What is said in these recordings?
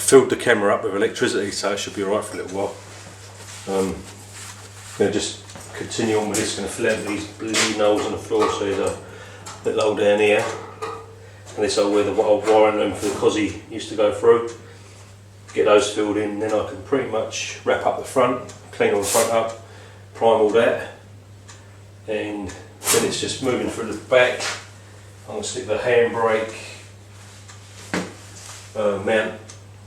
filled the camera up with electricity, so it should be alright for a little while. I'm going to just continue on with this. Going to fill out these bleeding holes on the floor, so there's a little hole down here, and this hole where the old wiring loom for the cosy used to go through. Get those filled in, then I can pretty much wrap up the front, clean all the front up, prime all that, and then it's just moving through the back. I'm going to stick the handbrake mount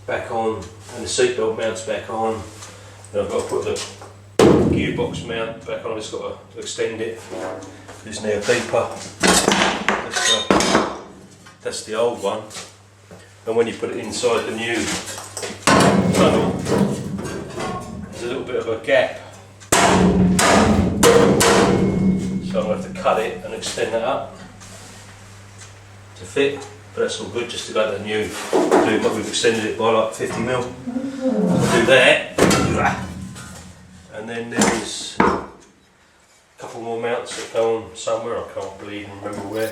back on, and the seatbelt mounts back on. Then I've got to put the gearbox mount back on. I've just got to extend it. It's now deeper. That's the old one. And when you put it inside the new tunnel, there's a little bit of a gap. So I'm going to have to cut it and extend that up to fit. But that's all good, just to go to the new loom, but we've extended it by like 50mm. I'll do that. And then there's a couple more mounts that go on somewhere, I can't really even remember where.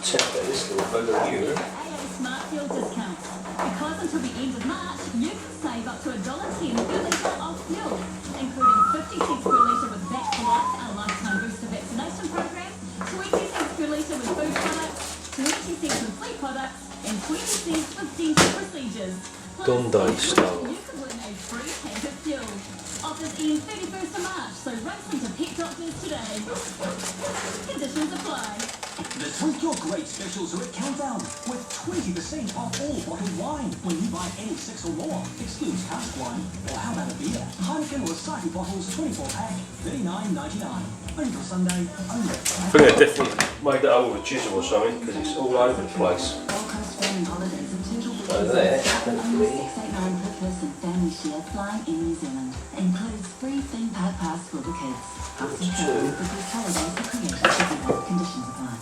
Check out this little bugger here. Smart fuel discount. Because until the end of March, you can save up to $1.10 per litre of fuel, including 50 cents per litre with Vac for Life, our lifetime booster vaccination program, 20 cents per litre with food products, 20 cents with fleet products, and 20 cents with dental procedures. Dundee style. You can win a free tank of fuel. Offers end 31st of March, so race into pet doctors today. Conditions apply. The Tweak Your Great specials are at Countdown, with 20% off all bottled wine when you buy any 6 or more. Excludes cask wine. Or how about a beer? Heineken or Saki bottles, 24-pack, $39.99. Only till Sunday, only at I think I definitely made that over with chisel or something, because it's all over the place. Over there. Only $689 per person family share flying in New Zealand. Includes free theme park pass for the kids. Pass and travel with this holiday for creation shipping. Conditions apply.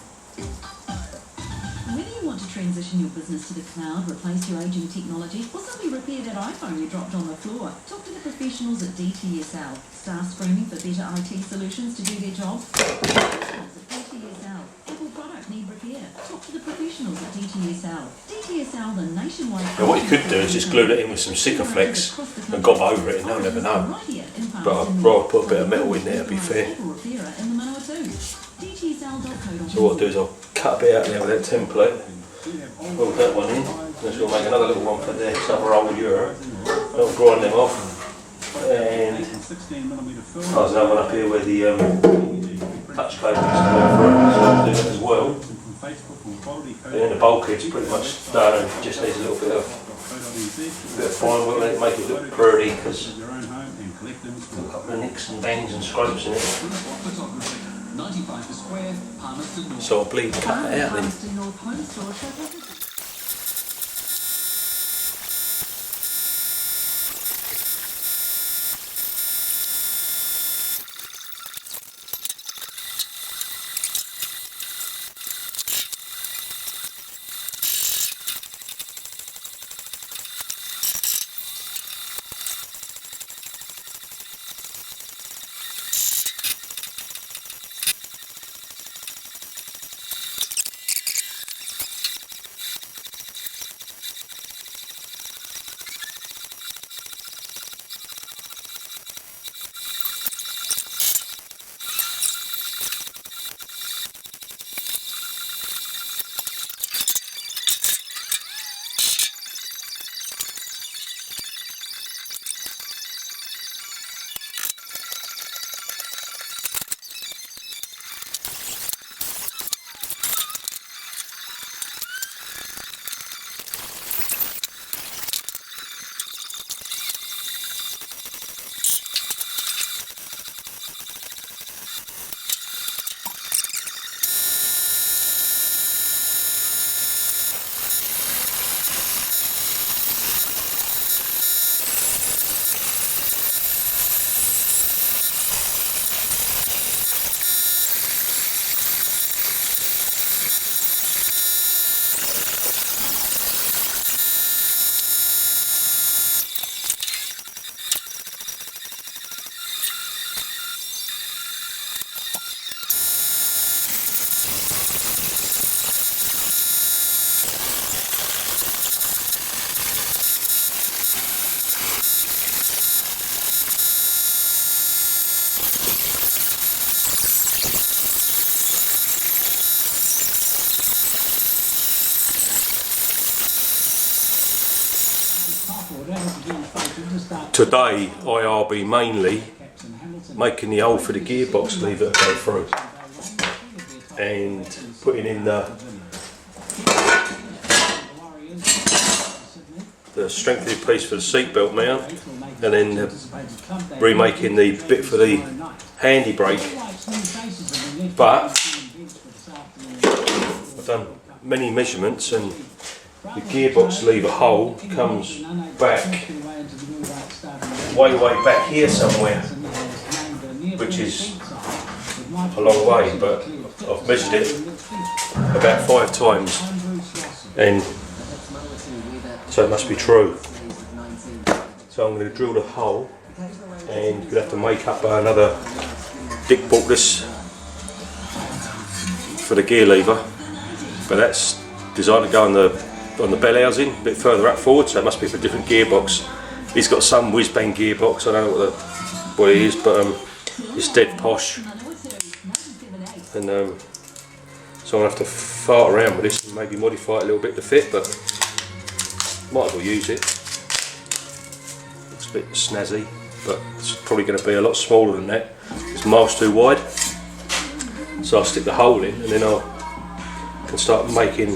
Whether you want to transition your business to the cloud, replace your aging technology, or simply repair that iPhone you dropped on the floor, talk to the professionals at DTSL. Staff screaming for better IT solutions to do their job? Professionals at DTSL. Apple product need repair. Talk to the professionals at DTSL. DTSL, the nationwide... Now what you could do is just glue that in with some Sikaflex and gob over it, and they'll never know. But I'd rather put a bit of metal in there to be fair. So what I'll do is I'll cut a bit out there with that template, put that one in, then we'll make another little one for there, some roll Euro. I'll grind them off, and there's another one up here where the touch cable is coming through, so I'll do that as well. And then the bulkhead's pretty much done, and just needs a little bit of fine work, let it make it look pretty, because there's a couple of nicks and bangs and scrapes in it. So I'll bleed cut it out then. today I'll be mainly making the hole for the gearbox lever to go through and putting in the strengthening piece for the seatbelt mount, and then remaking the bit for the handbrake. But I've done many measurements, and the gearbox lever hole comes back way back here somewhere, which is a long way, but I've measured it about 5 times, and so it must be true. So I'm going to drill the hole, and you'll have to make up another. Dick bought this for the gear lever, but that's designed to go on the bell housing a bit further up forward, so it must be for a different gearbox. He's got some whiz bang gearbox, I don't know what it is, but it's dead posh. And so I'll have to fart around with this and maybe modify it a little bit to fit, but might as well use it. Looks a bit snazzy, but it's probably going to be a lot smaller than that. It's miles too wide. So I'll stick the hole in, and then I can start making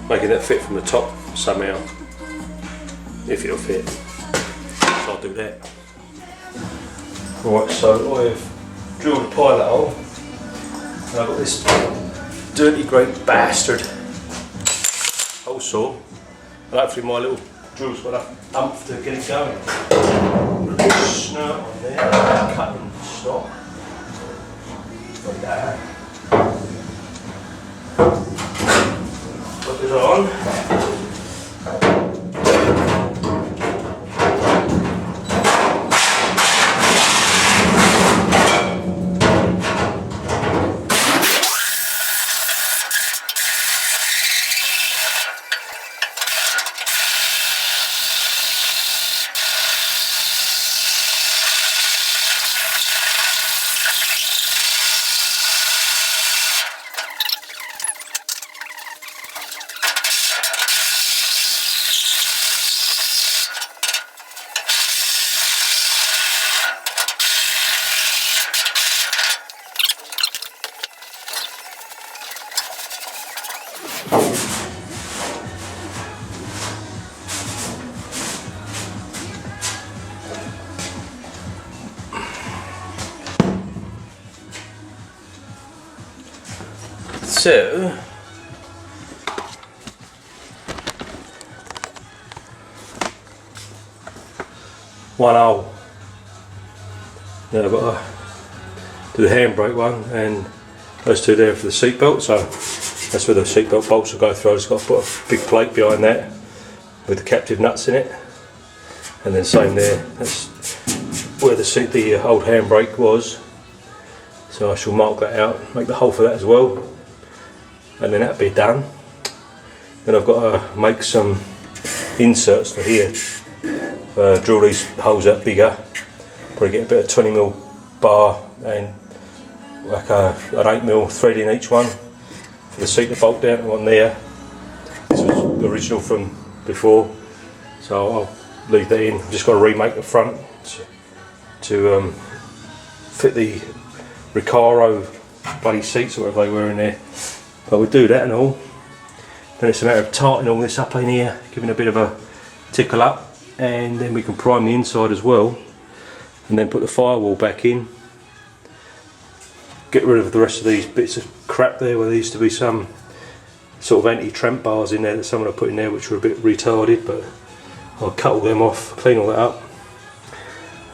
that fit from the top somehow, if it'll fit. So I'll do that. Right, so I've drilled a pilot hole. And I've got this dirty great bastard hole saw, and hopefully my little drill's got enough umph to get it going. Put a snort on there, cutting stock, like that. Put it on. So one hole. Now I've got to do the handbrake one, and those two there for the seatbelt. So that's where the seatbelt bolts will go through. I've just got to put a big plate behind that with the captive nuts in it, and then same there. That's where the old handbrake was. So I shall mark that out, make the hole for that as well, and then that'll be done. Then I've got to make some inserts for here. Drill these holes out bigger. Probably get a bit of 20mm bar and like an 8mm thread in each one for the seat to bolt down to one there. This was original from before, so I'll leave that in. Just got to remake the front to fit the Recaro bloody seats or whatever they were in there. But we'll do that and all. Then it's a matter of tightening all this up in here, giving a bit of a tickle up, and then we can prime the inside as well, and then put the firewall back in. Get rid of the rest of these bits of crap there where there used to be some sort of anti-tramp bars in there that someone had put in there which were a bit retarded, but I'll cut all them off, clean all that up.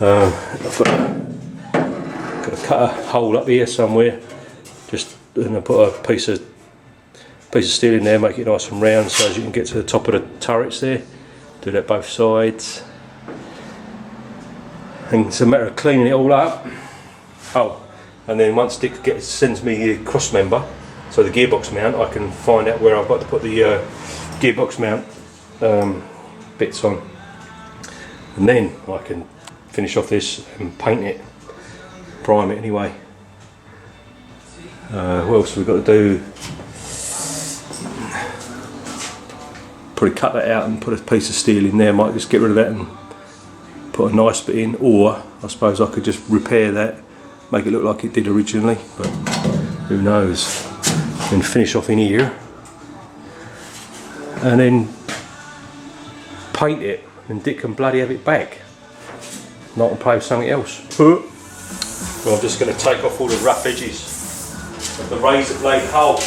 I've got to cut a hole up here somewhere, just and I'll put a piece of steel in there, make it nice and round so as you can get to the top of the turrets there. Do that both sides. And it's a matter of cleaning it all up. Oh, and then once Dick sends me the cross member, so the gearbox mount, I can find out where I've got to put the gearbox mount bits on. And then I can finish off this and paint it, prime it anyway. What else have we got to do? probably cut that out and put a piece of steel in there. Might just get rid of that and put a nice bit in, or I suppose I could just repair that, make it look like it did originally, but who knows. Then finish off in here and then paint it, and Dick can bloody have it back, not and play with something else. Well, I'm just going to take off all the rough edges of the razor blade hole.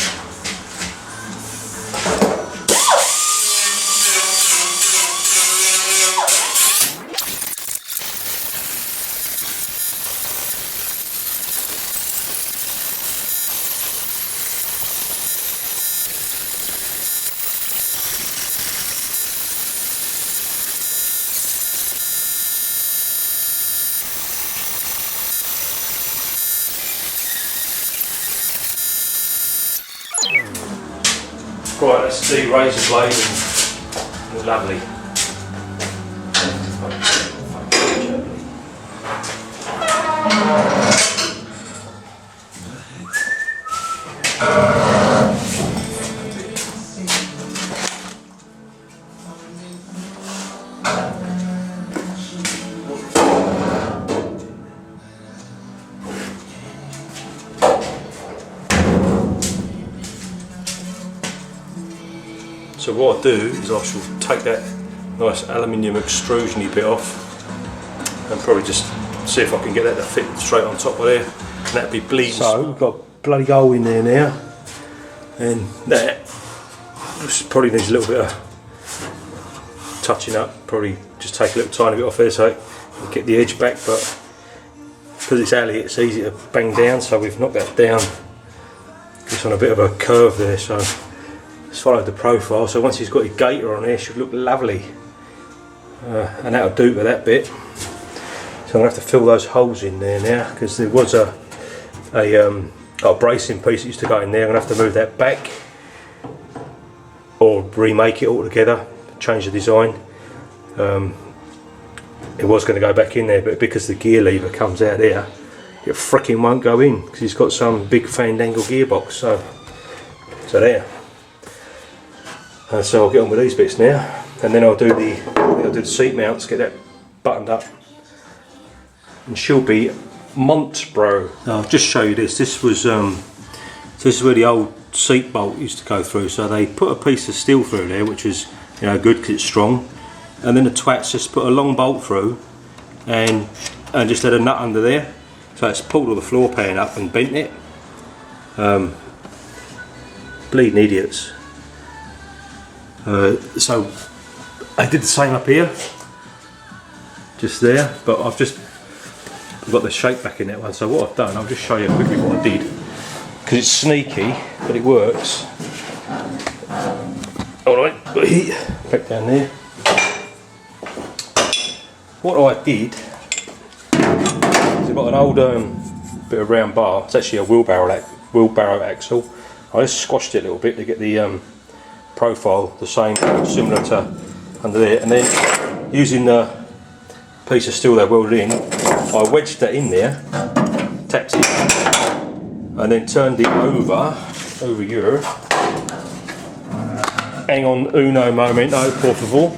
Right, that's the razor blade and lovely. So what I'll do is I shall take that nice aluminium extrusion-y bit off and probably just see if I can get that to fit straight on top of there, and that'd be bleeding. So we've got a bloody hole in there now, and that probably needs a little bit of touching up. Probably just take a little tiny bit off there so we get the edge back, but because it's alley it's easy to bang down, so we've knocked that down. It's on a bit of a curve there, so followed the profile, so once he's got his gator on there, it should look lovely, and that'll do for that bit. So I'm going to have to fill those holes in there now, because there was a bracing piece that used to go in there. I'm going to have to move that back or remake it altogether, change the design. It was going to go back in there, but because the gear lever comes out there, it fricking won't go in because he's got some big fandangle gearbox. So there. So I'll get on with these bits now, and then I'll do the seat mounts, get that buttoned up, and she'll be Montbro. Now I'll just show you this. This was this is where the old seat bolt used to go through. So they put a piece of steel through there, which is good because it's strong, and then the twats just put a long bolt through, and just had a nut under there. So it's pulled all the floor pan up and bent it. Bleeding idiots. So I did the same up here, just there, but I've got the shape back in that one. So what I've done, I'll just show you quickly what I did, because it's sneaky but it works. Alright, got heat back down there. What I did is I've got an old bit of round bar. It's actually a wheelbarrow axle. I just squashed it a little bit to get the profile the same, similar to under there, and then using the piece of steel they welded in, I wedged that in there, tapped it, and then turned it over here. Hang on, uno momento, por favor.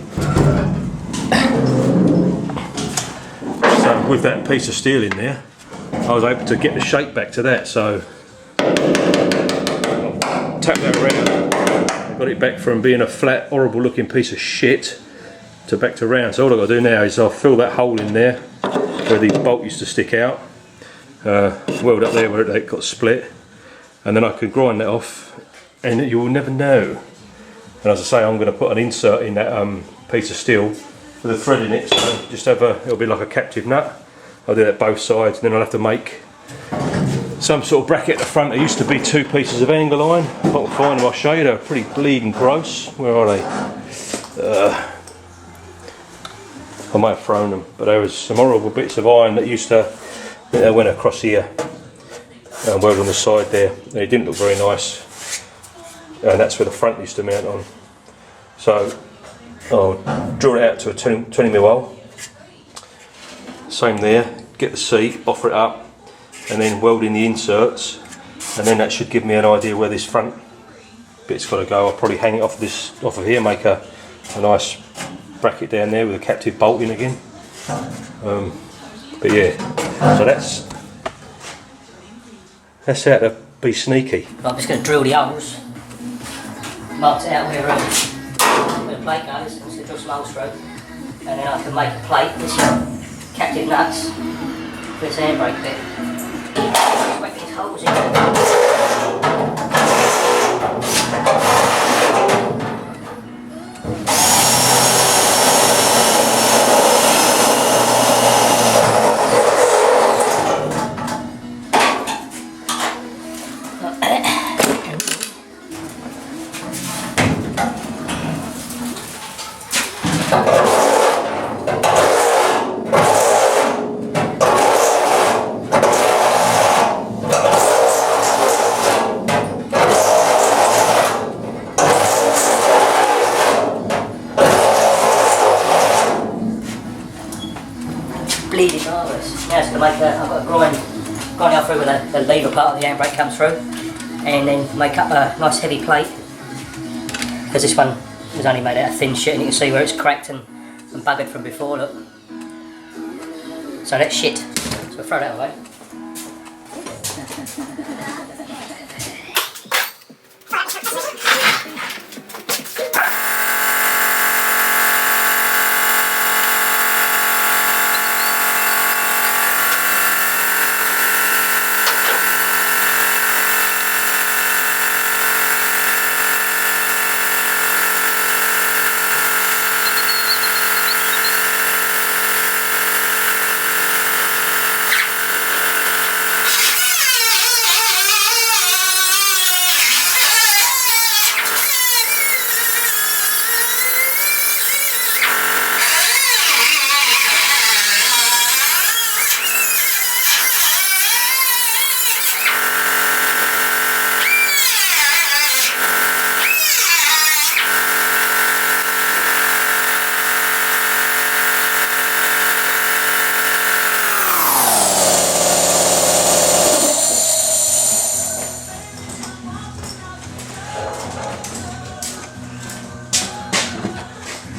So with that piece of steel in there, I was able to get the shape back to that. So tap that around. Got it back from being a flat, horrible looking piece of shit to back to round. So all I've got to do now is I'll fill that hole in there where the bolt used to stick out, weld up there where it got split, and then I can grind that off, and you will never know. And as I say, I'm going to put an insert in that piece of steel with a thread in it, so just it'll be like a captive nut. I'll do that both sides, and then I'll have to make some sort of bracket at the front. There used to be two pieces of angle iron. If I can find them, I'll show you. They're pretty bleeding gross. Where are they? I might have thrown them, but there was some horrible bits of iron that used to, they went across here and welded on the side there. They didn't look very nice, and that's where the front used to mount on. So I'll draw it out to a 20mm hole. Same there. Get the seat, offer it up, and then weld in the inserts, and then that should give me an idea where this front bit's got to go. I'll probably hang it off of here, make a a nice bracket down there with a captive bolt in again. But yeah, so that's how to be sneaky. I'm just going to drill the holes, mark it out where the plate goes. I'm just going to drill some holes through, and then I can make a plate with some captive nuts for this handbrake bit. Just whack these holes in. Bleeding marvellous. Now it's going to make I've got to grind it out through where the lever part of the handbrake comes through, and then make up a nice heavy plate, because this one was only made out of thin shit, and you can see where it's cracked and buggered from before, look. So that's shit, so we'll throw that away.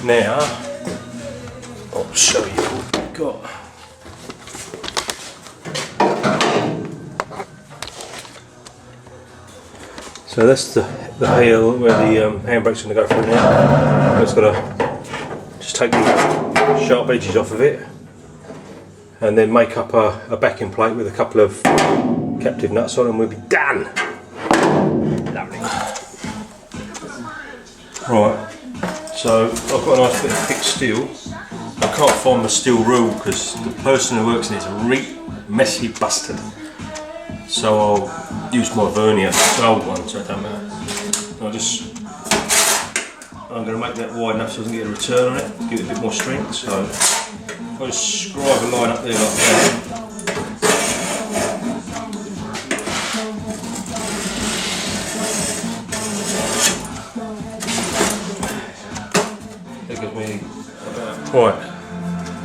Now, I'll show you what we've got. So that's the heel where the handbrake's going to go through now. It's got to just take the sharp edges off of it, and then make up a backing plate with a couple of captive nuts on, and we'll be done. Lovely. Right. So I've got a nice bit of thick steel. I can't find the steel rule because the person who works in it is messy bastard. So I'll use my vernier, the old one, so it don't matter. I'm going to make that wide enough so it doesn't get a return on it, give it a bit more strength. So I'll just scribe a line up there like that. Right,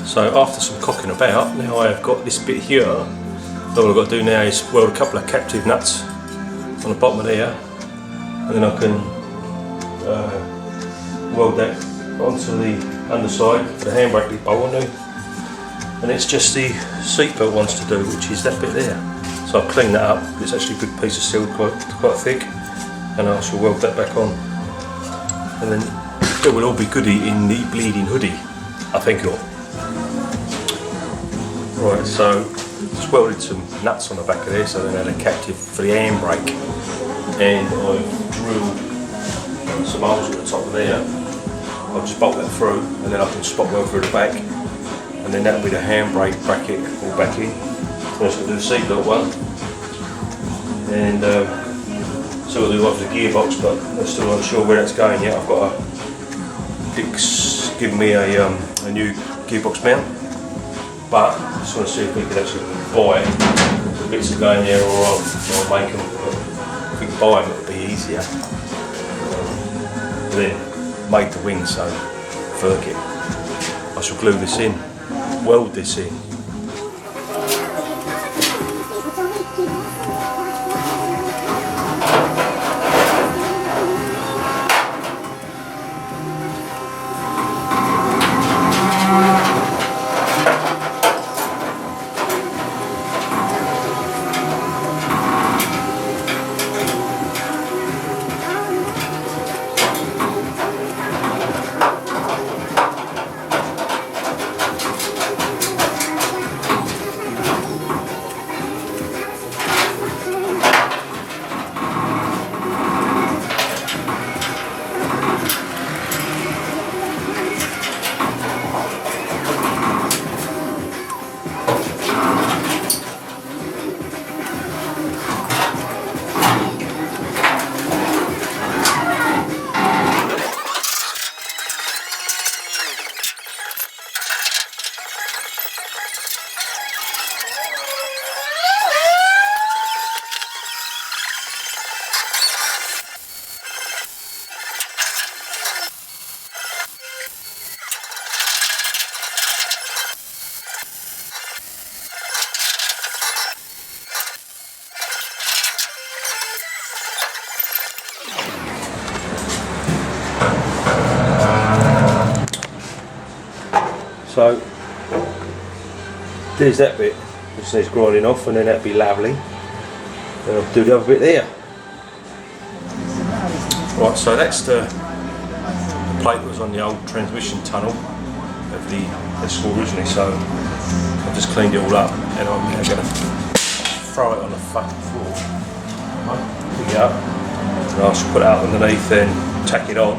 so after some cocking about, now I have got this bit here. All I've got to do now is weld a couple of captive nuts on the bottom of there, and then I can weld that onto the underside for the handbrake bolt on, and it's just the seatbelt ones to do, which is that bit there. So I'll clean that up. It's actually a good piece of steel, quite thick, and I shall weld that back on, and then it will all be goody in the bleeding hoodie, I think it will. Right, so just welded some nuts on the back of there so then I had a captive for the handbrake, and I've drilled some holes at the top of there. I'll just bolt that through, and then I can spot weld through the back, and then that'll be the handbrake bracket all back in. I'm just going to do the seatbelt one, and so we'll do after the gearbox, but I'm still not sure where that's going yet. I've got Dick's given me a new gearbox mount, but I just want to see if we can actually buy the bits that go in there, or I'll make them. If we can buy them, it'll be easier. Then make the wing, so fuck it. I shall glue this in, weld this in. So there's that bit which needs grinding off, and then that'd be lovely. Then I'll do the other bit there. Right, so that's the plate that was on the old transmission tunnel of the escort originally, so I've just cleaned it all up and I'm now going to throw it on the fucking floor. Pick it up, and I shall put it up underneath, then tack it on,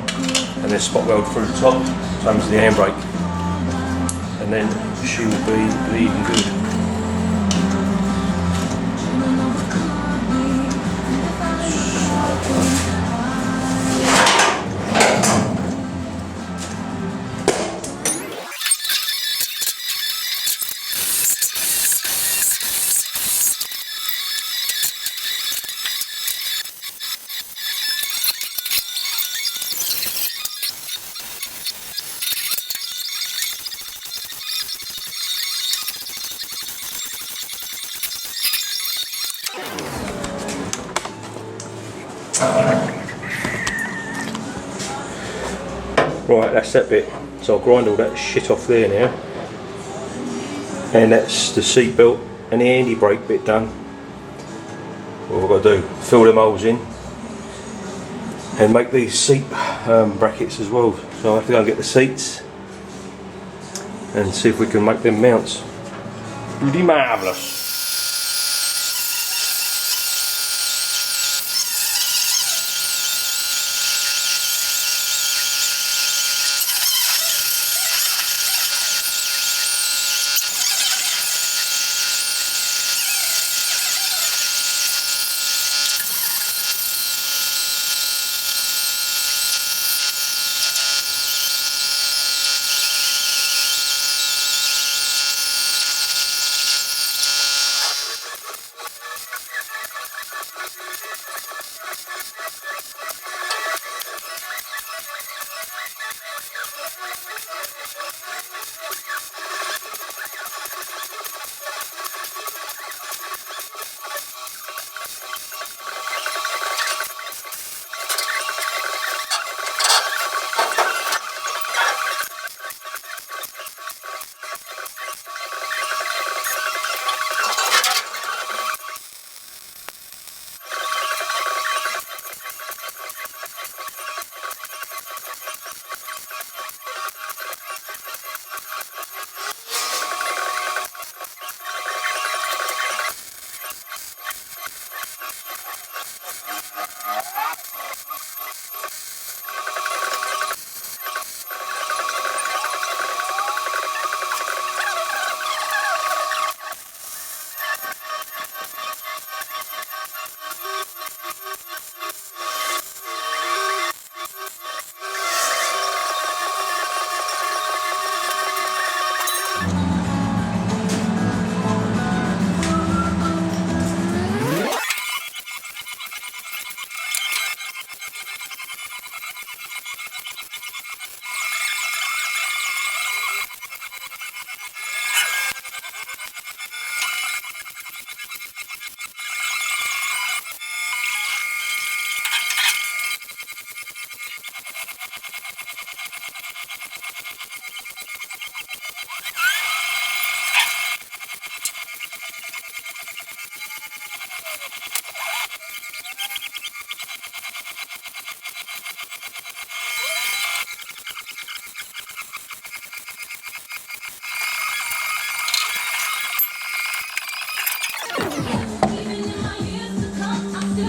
and then spot weld through the top, same as the handbrake, and then she will be bleeding good. Right, that's that bit. So I'll grind all that shit off there now. And that's the seat belt and the handbrake bit done. What I've got to do, fill them holes in and make these seat brackets as well. So I have to go and get the seats and see if we can make them mounts. Bloody marvellous.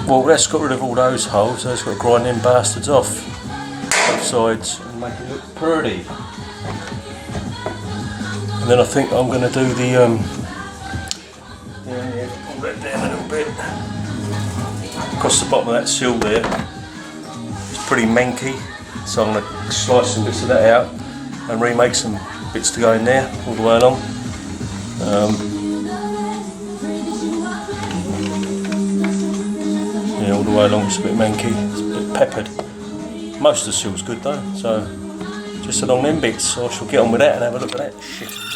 Well, that's got rid of all those holes, so it's got to grind them bastards off both sides and make it look pretty. And then I think I'm going to do the pull that down a little bit. Across the bottom of that sill there, it's pretty manky, so I'm going to slice some bits of that out and remake some bits to go in there all the way along. Yeah, all the way along it's a bit manky, it's a bit peppered. Most of the sill's good though, so just along them bits I shall get on with that and have a look at that shit as well.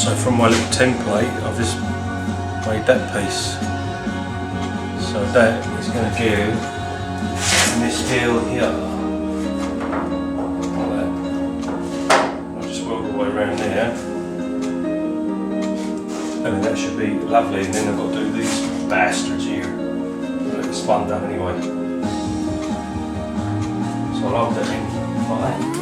So from my little template, I've just made that piece. So that is going to give this heel here. Like that. I'll just weld all the way around there. And then that should be lovely. And then I've got to do these bastards here. I'll get this one done anyway. So I'll hold that in like that.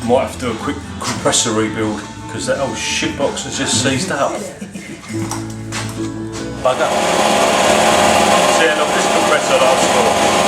Might have to do a quick compressor rebuild because that old shit box has just seized up. Bugger. See how long this compressor lasts for.